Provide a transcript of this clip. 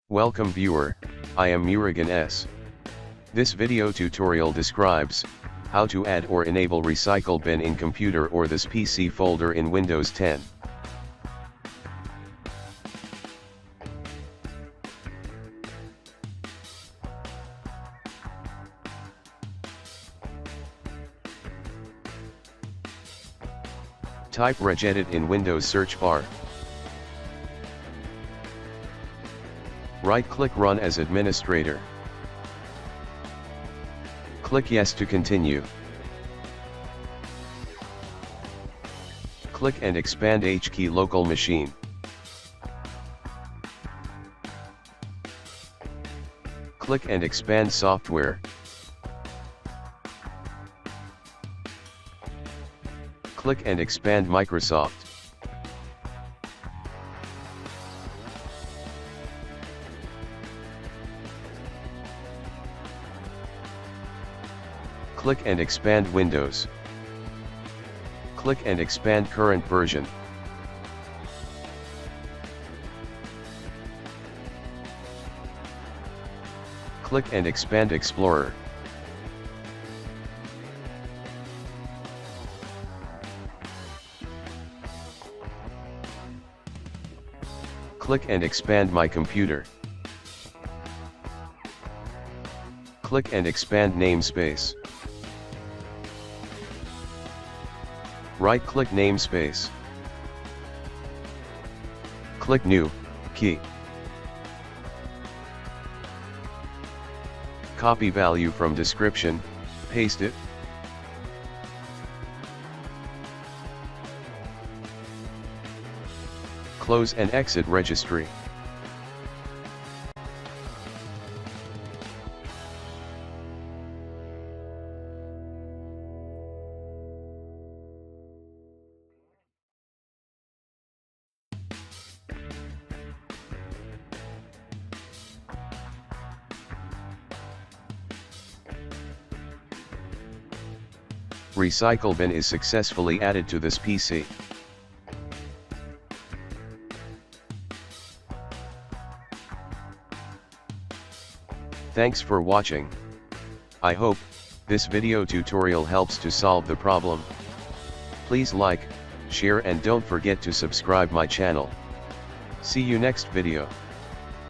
Welcome viewer, I am Murugan S. This video tutorial describes how to add or enable Recyclebin in computer or this PC folder in Windows 10. Type regedit in Windows search bar. Right-click Run as administrator. Click Yes to continue. Click and expand HKey local machine. Click and expand software. Click and expand Microsoft. Click and expand Windows. Click and expand current version. Click and expand Explorer. Click and expand My Computer. Click and expand namespace. Right-click namespace. Click New, Key. Copy value from description, paste it. Close and exit registry. Recyclebin is successfully added to this PC. Thanks for watching. I hope this video tutorial helps to solve the problem. Please like, share and don't forget to subscribe my channel. See you next video.